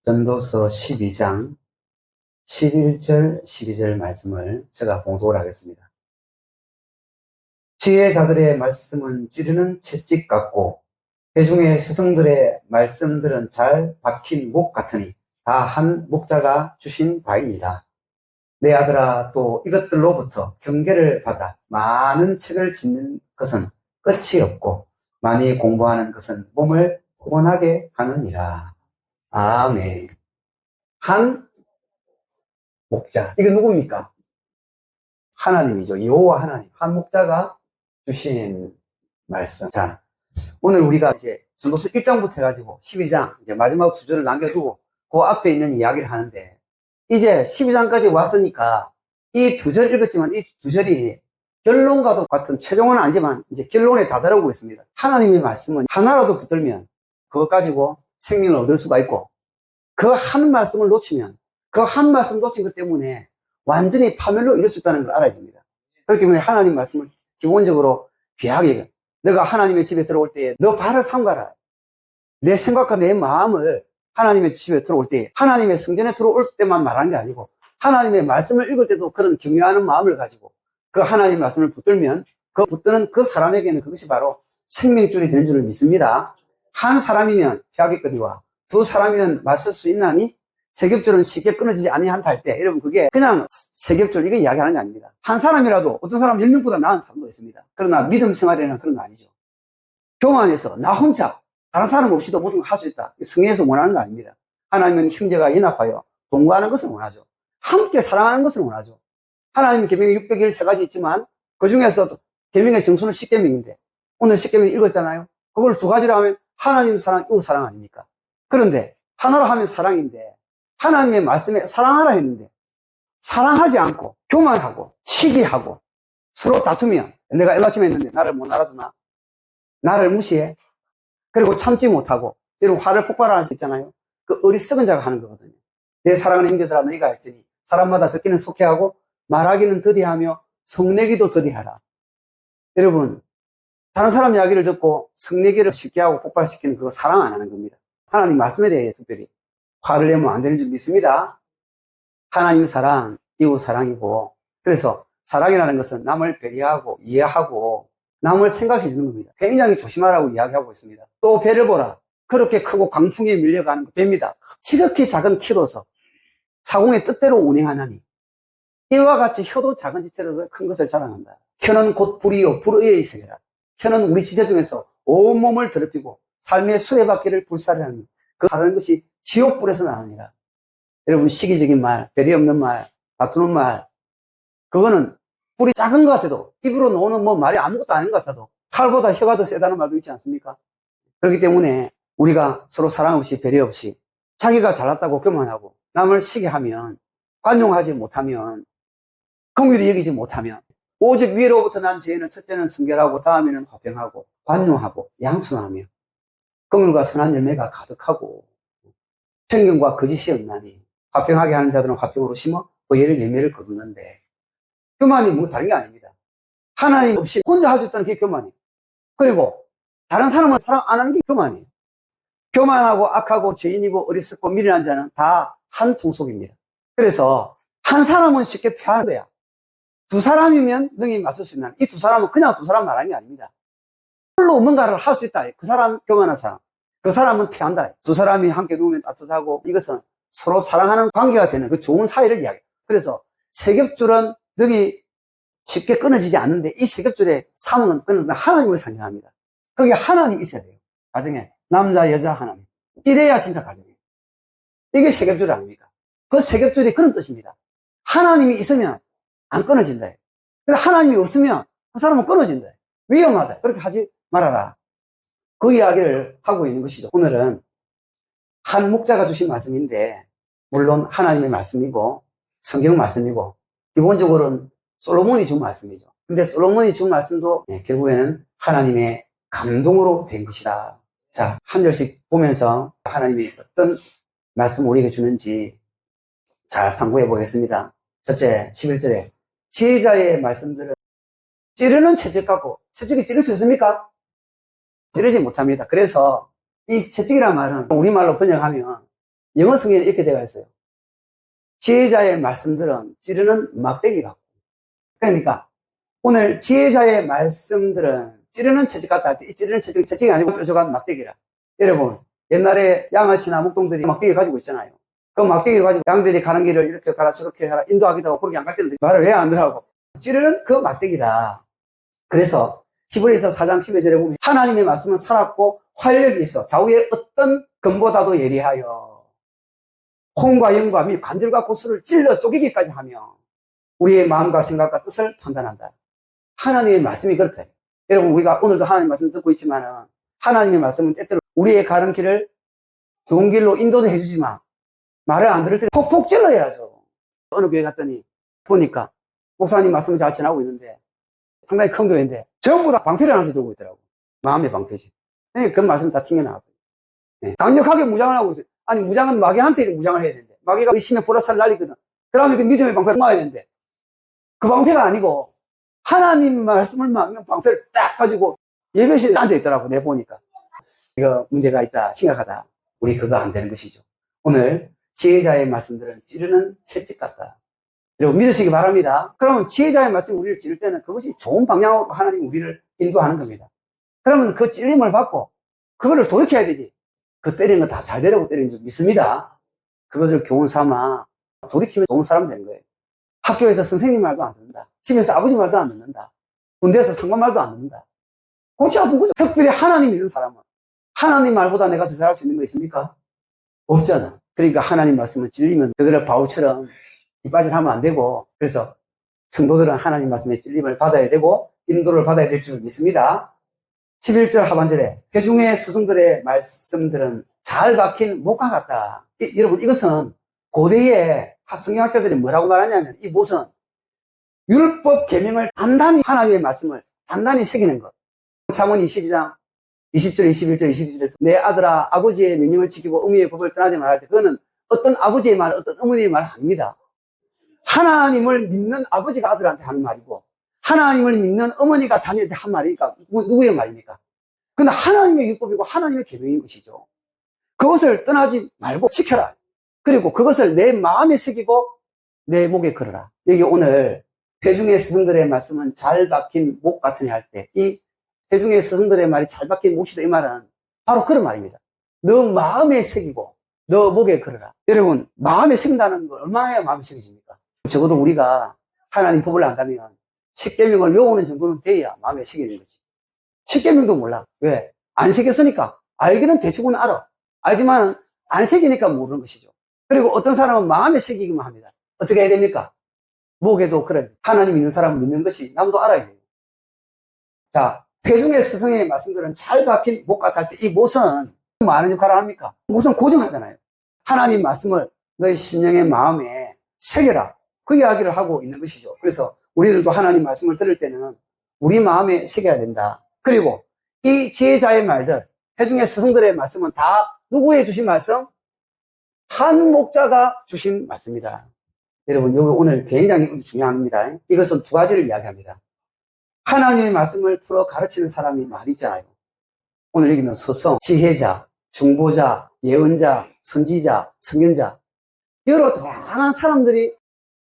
전도서 12장 11절 12절 말씀을 제가 봉독을 하겠습니다. 지혜자들의 말씀은 찌르는 채찍 같고 회중의 스승들의 말씀들은 잘 박힌 목 같으니 다 한 목자가 주신 바입니다. 내 아들아, 또 이것들로부터 경계를 받아 많은 책을 짓는 것은 끝이 없고 많이 공부하는 것은 몸을 후원하게 하느니라. 아멘. 한 목자. 이게 누굽니까? 하나님이죠. 여호와 하나님. 한 목자가 주신 말씀. 자, 오늘 우리가 이제 전도서 1장부터 해가지고 12장, 이제 마지막 두 절을 남겨두고 그 앞에 있는 이야기를 하는데, 이제 12장까지 왔으니까 이 두 절 읽었지만 이 두 절이 결론과도 같은, 최종은 아니지만 이제 결론에 다다르고 있습니다. 하나님의 말씀은 하나라도 붙들면 그것 가지고 생명을 얻을 수가 있고, 그 한 말씀을 놓치면 그 한 말씀 놓친 것 때문에 완전히 파멸로 이룰 수 있다는 걸 알아야 됩니다. 그렇기 때문에 하나님 말씀을 기본적으로 귀하게, 너가 하나님의 집에 들어올 때에 너 발을 삼가라. 내 생각과 내 마음을 하나님의 집에 들어올 때, 하나님의 성전에 들어올 때만 말하는 게 아니고 하나님의 말씀을 읽을 때도 그런 경외하는 마음을 가지고 그 하나님의 말씀을 붙들면 그 붙드는 그 사람에게는 그것이 바로 생명줄이 되는 줄을 믿습니다. 한 사람이면 피하겠거니와 두 사람이면 맞설 수 있나니 세겹줄은 쉽게 끊어지지 아니한다 할 때, 여러분, 그게 그냥 세겹줄 이거 이야기하는 게 아닙니다. 한 사람이라도 어떤 사람 10명보다 나은 사람도 있습니다. 그러나 믿음 생활에는 그런 거 아니죠. 교만해서 나 혼자 다른 사람 없이도 모든 걸 할 수 있다, 성경에서 원하는 거 아닙니다. 하나님은 형제가 연합하여 동거하는 것을 원하죠. 함께 사랑하는 것을 원하죠. 하나님 계명이 600일 세 가지 있지만 그 중에서도 계명의 정수는 10계명인데 오늘 10계명 읽었잖아요. 그걸 두 가지로 하면 하나님 사랑, 이웃 사랑 아닙니까? 그런데 하나로 하면 사랑인데, 하나님의 말씀에 사랑하라 했는데 사랑하지 않고 교만하고 시기하고 서로 다투면, 내가 얼마쯤 했는데 나를 못 알아주나, 나를 무시해, 그리고 참지 못하고 이런 화를 폭발할 수 있잖아요. 그 어리석은 자가 하는 거거든요. 내 사랑하는 형제들아, 너희가 할지니 사람마다 듣기는 속해하고 말하기는 더디하며 성내기도 더디하라. 여러분, 다른 사람 이야기를 듣고 성내기를 쉽게 하고 폭발시키는 그거 사랑 안 하는 겁니다. 하나님 말씀에 대해 특별히 화를 내면 안 되는 줄 믿습니다. 하나님 사랑, 이웃 사랑이고, 그래서 사랑이라는 것은 남을 배려하고 이해하고 남을 생각해 주는 겁니다. 굉장히 조심하라고 이야기하고 있습니다. 또 배를 보라. 그렇게 크고 강풍에 밀려가는 배입니다. 지극히 작은 키로서 사공의 뜻대로 운행하나니 이와 같이 혀도 작은 지체로도 큰 것을 자랑한다. 혀는 곧 불이요 불의의 세계라. 혀는 우리 지체 중에서 온몸을 더럽히고 삶의 수레바퀴를 불사르 하니 그 다른 것이 지옥불에서 나오니라. 여러분, 시기적인 말, 배려 없는 말, 다투는 말, 그거는 뿔이 작은 것 같아도, 입으로 나오는 뭐 말이 아무것도 아닌 것 같아도 칼보다 혀가 더 세다는 말도 있지 않습니까? 그렇기 때문에 우리가 서로 사랑 없이 배려 없이 자기가 잘났다고 교만하고 남을 시기하면, 관용하지 못하면, 긍휼히 여기지 못하면, 오직 위로부터 난 죄는 첫째는 순결하고 다음에는 화평하고 관용하고 양순하며 긍휼과 선한 열매가 가득하고 편견과 거짓이 없나니 화평하게 하는 자들은 화평으로 심어 의의 열매를 거두는데, 교만이 뭐 다른 게 아닙니다. 하나님 없이 혼자 할 수 있다는 게 교만이에요. 그리고 다른 사람을 사랑 안 하는 게 교만이에요. 교만하고 악하고 죄인이고 어리석고 미련한 자는 다 한 통속입니다. 그래서 한 사람은 쉽게 피하는 거야. 두 사람이면 능히 맞설 수 있는, 이 두 사람은 그냥 두 사람 말하는 게 아닙니다. 홀로 뭔가를 할 수 있다. 그 사람, 교만한 사람. 그 사람은 피한다. 두 사람이 함께 누우면 따뜻하고, 이것은 서로 사랑하는 관계가 되는 그 좋은 사이를 이야기해요. 그래서 세겹줄은 능히 쉽게 끊어지지 않는데, 이 세겹줄의 사문은 끊는 하나님을 상징합니다. 거기에 하나님이 있어야 돼요. 가정에 남자 여자 하나님, 이래야 진짜 가정이에요. 이게 세겹줄 아닙니까? 그 세겹줄이 그런 뜻입니다. 하나님이 있으면 안 끊어진다. 근데 하나님이 없으면 그 사람은 끊어진다. 위험하다. 그렇게 하지 말아라. 그 이야기를 하고 있는 것이죠. 오늘은 한 목자가 주신 말씀인데, 물론 하나님의 말씀이고 성경 말씀이고 기본적으로는 솔로몬이 준 말씀이죠. 근데 솔로몬이 준 말씀도 결국에는 하나님의 감동으로 된 것이다. 자, 한 절씩 보면서 하나님이 어떤 말씀 우리에게 주는지 잘 상고해 보겠습니다. 첫째, 11절에 지혜자의 말씀들은 찌르는 채찍 같고, 채찍이 찌를 수 있습니까? 찌르지 못합니다. 그래서 이 채찍이란 말은 우리말로 번역하면 영어 성경에 이렇게 되어 있어요. 지혜자의 말씀들은 찌르는 막대기 같고. 그러니까 오늘 지혜자의 말씀들은 찌르는 채찍 같다 할 때 이 찌르는 채찍이 아니고 뾰족한 막대기라. 여러분 옛날에 양아치나 목동들이 막대기 가지고 있잖아요. 그 막대기 가지고 양들이 가는 길을 이렇게 가라 저렇게 가라 인도하기도 하고 그렇게 안 갈 때는 말을 왜 안 들어하고 찌르는 그 막대기다. 그래서 히브리서 4장 12절에 보면 하나님의 말씀은 살았고 활력이 있어 좌우의 어떤 검보다도 예리하여 혼과 영과 및 관절과 고수를 찔러 쪼개기까지 하며 우리의 마음과 생각과 뜻을 판단한다. 하나님의 말씀이 그렇다. 여러분 우리가 오늘도 하나님의 말씀 듣고 있지만 하나님의 말씀은 때때로 우리의 가는 길을 좋은 길로 인도도 해주지만 말을 안 들을 때 폭폭 찔러야죠. 어느 교회 갔더니 보니까 목사님 말씀을 잘 전하고 있는데 상당히 큰 교회인데 전부 다 방패를 하나씩 들고 있더라고. 마음의 방패지. 그 말씀 다 튕겨나가고. 강력하게 무장을 하고 있어요. 아니 무장은 마귀한테 무장을 해야 되는데 마귀가 의심의 보라살을 날리거든. 그러면 그 믿음의 방패를 막아야 되는데 그 방패가 아니고 하나님 말씀을 막는 방패를 딱 가지고 예배실에 앉아있더라고. 내 보니까 이거 문제가 있다 심각하다. 우리 그거 안 되는 것이죠. 오늘 지혜자의 말씀들은 찌르는 채찍 같다. 여러분 믿으시기 바랍니다. 그러면 지혜자의 말씀이 우리를 찌를 때는 그것이 좋은 방향으로 하나님 우리를 인도하는 겁니다. 그러면 그 찔림을 받고 그거를 돌이켜야 되지. 그 때리는 거 다 잘 되라고 때리는 줄 믿습니다. 그것을 교훈 삼아 돌이키면 좋은 사람 되는 거예요. 학교에서 선생님 말도 안 듣는다. 집에서 아버지 말도 안 듣는다. 군대에서 상관 말도 안 듣는다. 골치 아픈 거죠. 특별히 하나님 믿는 사람은 하나님 말보다 내가 더 잘할 수 있는 거 있습니까? 없잖아. 그러니까 하나님 말씀을 찔리면 그거를 바울처럼 뒷바질 하면 안 되고 그래서 성도들은 하나님 말씀의 찔림을 받아야 되고 인도를 받아야 될 줄 믿습니다. 11절 하반절에 회중의 스승들의 말씀들은 잘 박힌 목과 같다. 여러분 이것은 고대의 성경학자들이 뭐라고 말하냐면 이 못은 율법 계명을 단단히 하나님의 말씀을 단단히 새기는 것. 잠언 22장 20절 21절 22절에서 내 아들아 아버지의 명령을 지키고 어머니의 법을 떠나지 말할 때 그거는 어떤 아버지의 말 어떤 어머니의 말 아닙니다. 하나님을 믿는 아버지가 아들한테 하는 말이고 하나님을 믿는 어머니가 자녀한테 한 말이니까 누구의 말입니까? 근데 하나님의 율법이고 하나님의 계명인 것이죠. 그것을 떠나지 말고 지켜라. 그리고 그것을 내 마음에 새기고 내 목에 걸어라. 여기 오늘 회중의 스승들의 말씀은 잘 박힌 목 같으니 할 때 이 회중의 스승들의 말이 잘 박힌 몫이다 이 말은 바로 그런 말입니다. 너 마음에 새기고 너 목에 걸어라. 여러분 마음에 새긴다는 걸 얼마나 해야 마음에 새겨집니까? 적어도 우리가 하나님 법을 안다면 10계명을 외우는 정도는 돼야 마음에 새기는 거지. 10계명도 몰라. 왜? 안 새겼으니까. 알기는 대충은 알아. 알지만 안 새기니까 모르는 것이죠. 그리고 어떤 사람은 마음에 새기기만 합니다. 어떻게 해야 됩니까? 목에도 그래. 하나님 믿는 사람은 믿는 것이 남도 알아야 돼요. 자, 회중의 스승의 말씀들은 잘 박힌 목 같을 때 이 못은 많은 역할을 합니까? 못은 고정하잖아요. 하나님 말씀을 너희 심령의 마음에 새겨라. 그 이야기를 하고 있는 것이죠. 그래서 우리들도 하나님 말씀을 들을 때는 우리 마음에 새겨야 된다. 그리고 이 지혜자의 말들, 회중의 스승들의 말씀은 다 누구의 주신 말씀? 한 목자가 주신 말씀이다. 여러분, 여기 오늘 굉장히 중요합니다. 이것은 두 가지를 이야기합니다. 하나님의 말씀을 풀어 가르치는 사람이 많이 있잖아요. 오늘 여기는 스승, 지혜자, 중보자, 예언자, 선지자, 선견자 여러 다양한 사람들이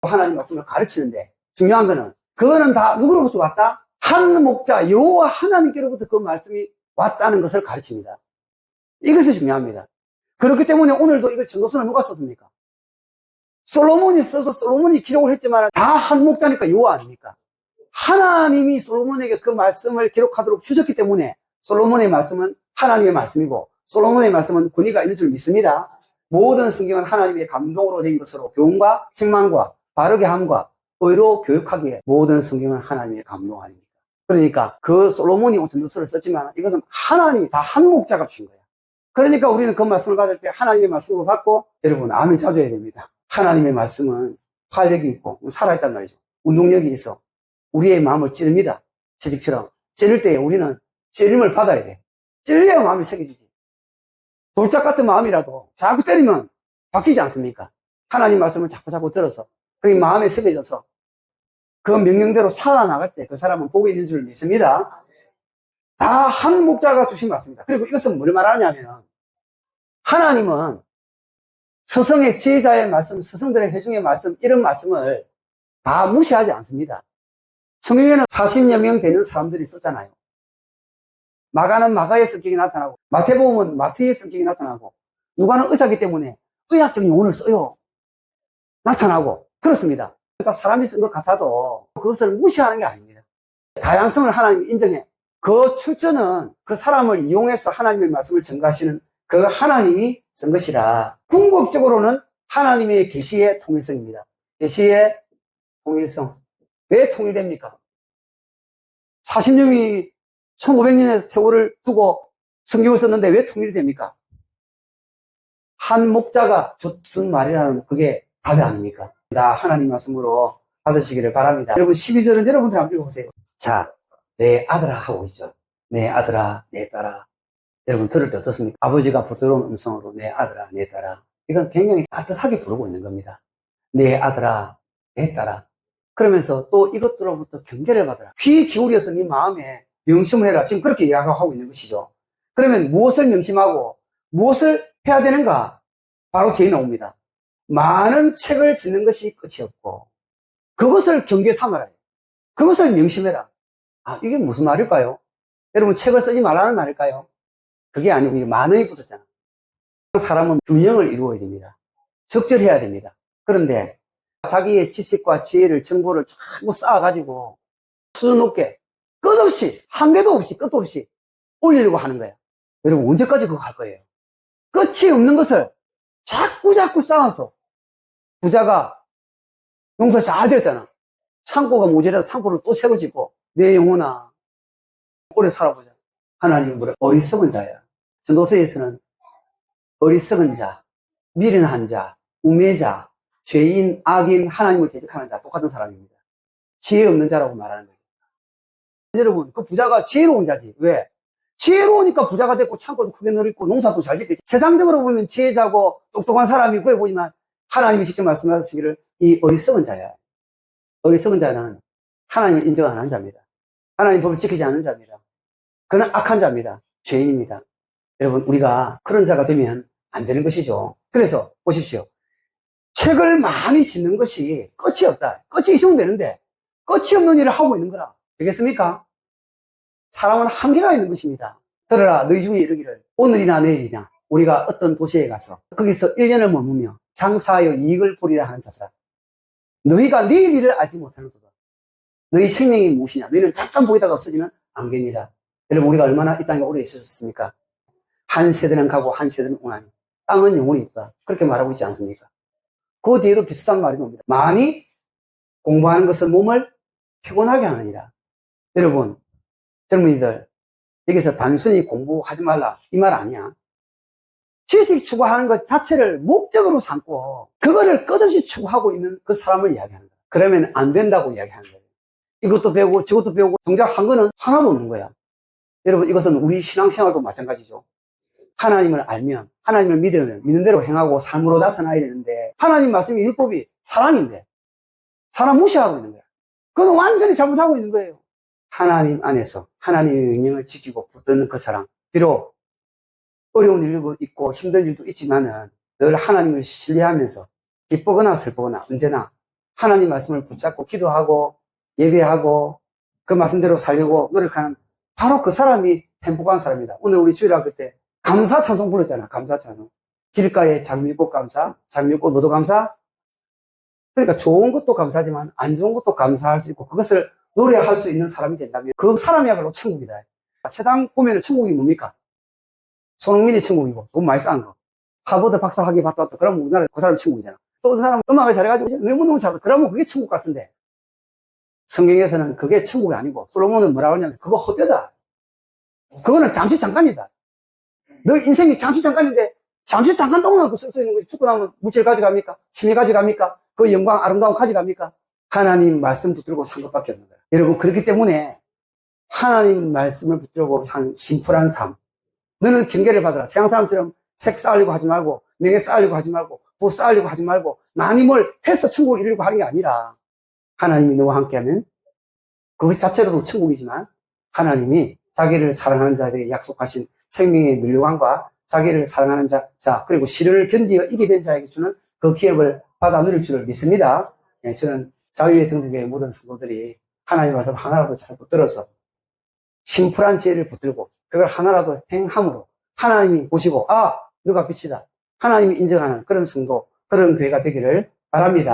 하나님 말씀을 가르치는데 중요한 거는 그거는 다 누구로부터 왔다? 한 목자 여호와 하나님께로부터 그 말씀이 왔다는 것을 가르칩니다. 이것이 중요합니다. 그렇기 때문에 오늘도 이거 전도서는 누가 썼습니까? 솔로몬이 써서 솔로몬이 기록을 했지만 다 한 목자니까 여호와 아닙니까? 하나님이 솔로몬에게 그 말씀을 기록하도록 주셨기 때문에 솔로몬의 말씀은 하나님의 말씀이고 솔로몬의 말씀은 권위가 있는 줄 믿습니다. 모든 성경은 하나님의 감동으로 된 것으로 교훈과 책망과 바르게 함과 의로 교육하기에 모든 성경은 하나님의 감동 아닙니까? 그러니까 그 솔로몬이 전도서를 썼지만 이것은 하나님이 다 한 목자가 주신 거야. 그러니까 우리는 그 말씀을 받을 때 하나님의 말씀을 받고 여러분 아멘 쳐줘야 됩니다. 하나님의 말씀은 활력이 있고 살아있단 말이죠. 운동력이 있어 우리의 마음을 찌릅니다. 채찍처럼 찌를 때 우리는 찌림을 받아야 돼. 찔려야 마음이 새겨지지. 돌짝 같은 마음이라도 자꾸 때리면 바뀌지 않습니까? 하나님 말씀을 자꾸 들어서 그게 마음에 새겨져서 그 명령대로 살아나갈 때 그 사람은 복이 있는 줄 믿습니다. 다 한 목자가 주신 말씀입니다. 그리고 이것은 뭘 말하냐면 하나님은 스승의 지혜자의 말씀, 스승들의 회중의 말씀, 이런 말씀을 다 무시하지 않습니다. 성경에는 40여 명 되는 사람들이 있었잖아요. 마가는 마가의 성격이 나타나고, 마태복음은 마태의 성격이 나타나고, 누가는 의사이기 때문에 의학적인 용어를 써요. 나타나고, 그렇습니다. 그러니까 사람이 쓴 것 같아도 그것을 무시하는 게 아닙니다. 다양성을 하나님이 인정해. 그 출처는 그 사람을 이용해서 하나님의 말씀을 전가하시는 그 하나님이 쓴 것이라. 궁극적으로는 하나님의 계시의 통일성입니다. 계시의 통일성. 왜 통일됩니까? 40년이 1500년의 세월을 두고 성경을 썼는데 왜 통일이 됩니까? 한 목자가 준 말이라는 그게 답이 아닙니까? 다 하나님 말씀으로 받으시기를 바랍니다. 여러분 12절은 여러분들 한번 읽어보세요. 자, 내 아들아 하고 있죠. 내 아들아, 내 딸아. 여러분 들을 때 어떻습니까? 아버지가 부드러운 음성으로 내 아들아, 내 딸아. 이건 굉장히 따뜻하게 부르고 있는 겁니다. 내 아들아, 내 딸아. 그러면서 또 이것들로부터 경계를 받아라. 귀 기울여서 네 마음에 명심을 해라. 지금 그렇게 이야기하고 있는 것이죠. 그러면 무엇을 명심하고 무엇을 해야 되는가? 바로 뒤에 나옵니다. 많은 책을 짓는 것이 끝이 없고 그것을 경계 삼아라. 그것을 명심해라. 아, 이게 무슨 말일까요? 여러분 책을 쓰지 말라는 말일까요? 그게 아니고 이게 만원이 붙었잖아. 사람은 균형을 이루어야 됩니다. 적절해야 됩니다. 그런데 자기의 지식과 지혜를 정보를 자꾸 쌓아가지고 수준 높게 끝없이 한계도 없이 끝도 없이 올리려고 하는 거예요. 여러분 언제까지 그거 할 거예요? 끝이 없는 것을 자꾸 쌓아서 부자가 용서 잘 되었잖아. 창고가 모자라서 창고를 또 새로 짓고 내 영혼아 오래 살아보자. 하나님은 뭐래? 어리석은 자야. 전도서에서는 어리석은 자, 미련한 자, 우매자, 죄인, 악인, 하나님을 대적하는 자 똑같은 사람입니다. 지혜 없는 자라고 말하는 거죠. 여러분 그 부자가 지혜로운 자지. 왜? 지혜로우니까 부자가 됐고 창고도 크게 넓고 농사도 잘 짓겠지. 세상적으로 보면 지혜자고 똑똑한 사람이 그래 보지만 하나님이 직접 말씀하시기를 이 어리석은 자야. 어리석은 자는 하나님을 인정 안 하는 자입니다. 하나님 법을 지키지 않는 자입니다. 그는 악한 자입니다. 죄인입니다. 여러분 우리가 그런 자가 되면 안 되는 것이죠. 그래서 보십시오. 책을 많이 짓는 것이 끝이 없다. 끝이 있으면 되는데 끝이 없는 일을 하고 있는 거라. 되겠습니까? 사람은 한계가 있는 것입니다. 들어라 너희 중에 이르기를 오늘이나 내일이나 우리가 어떤 도시에 가서 거기서 1년을 머무며 장사하여 이익을 보리라 하는 자들아. 너희가 내일 일을 알지 못하는도다. 너희 생명이 무엇이냐? 너희는 잠깐 보이다가 없어지는 안개니라. 여러분 우리가 얼마나 이 땅에 오래 있었습니까? 한 세대는 가고 한 세대는 오나니 땅은 영원히 있다. 그렇게 말하고 있지 않습니까? 그 뒤에도 비슷한 말이 나옵니다. 많이 공부하는 것은 몸을 피곤하게 하느니라. 여러분 젊은이들 여기서 단순히 공부하지 말라 이 말 아니야. 지식 추구하는 것 자체를 목적으로 삼고 그거를 끝없이 추구하고 있는 그 사람을 이야기하는 거야. 그러면 안 된다고 이야기하는 거예요. 이것도 배우고 저것도 배우고 정작 한 거는 하나도 없는 거야. 여러분 이것은 우리 신앙생활도 마찬가지죠. 하나님을 알면 하나님을 믿으면 믿는 대로 행하고 삶으로 나타나야 되는데 하나님 말씀이 율법이 사랑인데 사람 무시하고 있는 거야. 그건 완전히 잘못하고 있는 거예요. 하나님 안에서 하나님의 명령을 지키고 붙드는 그 사람, 비록 어려운 일도 있고 힘든 일도 있지만은 늘 하나님을 신뢰하면서 기쁘거나 슬프거나 언제나 하나님 말씀을 붙잡고 기도하고 예배하고 그 말씀대로 살려고 노력하는 바로 그 사람이 행복한 사람이다. 오늘 우리 주일학교 때 감사 찬송 불렀잖아. 감사 찬송. 길가에 장미꽃 감사, 장미꽃 너도 감사. 그러니까 좋은 것도 감사하지만 안 좋은 것도 감사할 수 있고 그것을 노래할 수 있는 사람이 된다면 그 사람이야말로 천국이다. 세상 보면 천국이 뭡니까? 손흥민이 천국이고 돈 많이 쌓은 거. 하버드 박사 학위 받다 왔다. 그러면 우리나라 그 사람이 천국이잖아. 또 어떤 사람은 음악을 잘해가지고 너무너무 잘하다. 그러면 그게 천국 같은데. 성경에서는 그게 천국이 아니고 솔로몬은 뭐라고 하냐면 그거 헛되다. 그거는 잠시 잠깐이다. 너 인생이 잠시 잠깐인데 잠시 잠깐 동안 그 쓸 수 있는 거지. 죽고 나면 물질 가져갑니까? 심리 가져갑니까? 그 영광 아름다움 가져갑니까? 하나님 말씀 붙들고 산 것밖에 없는 거야. 여러분 그렇기 때문에 하나님 말씀을 붙들고 산 심플한 삶. 너는 경계를 받아라. 세상 사람처럼 색 쌓으려고 하지 말고 명예 쌓으려고 하지 말고 부 쌓으려고 하지 말고 많이 뭘 해서 천국을 이루려고 하는 게 아니라 하나님이 너와 함께하면 그것 자체로도 천국이지만 하나님이 자기를 사랑하는 자들에게 약속하신 생명의 밀려감과 자기를 사랑하는 자, 그리고 시련을 견디어 이기게 된 자에게 주는 그 기업을 받아 누릴 줄을 믿습니다. 예, 저는 자유의 등등교회 모든 성도들이 하나님 말씀 하나라도 잘 붙들어서 심플한 지혜를 붙들고 그걸 하나라도 행함으로 하나님이 보시고, 아, 누가 빛이다. 하나님이 인정하는 그런 성도, 그런 교회가 되기를 바랍니다.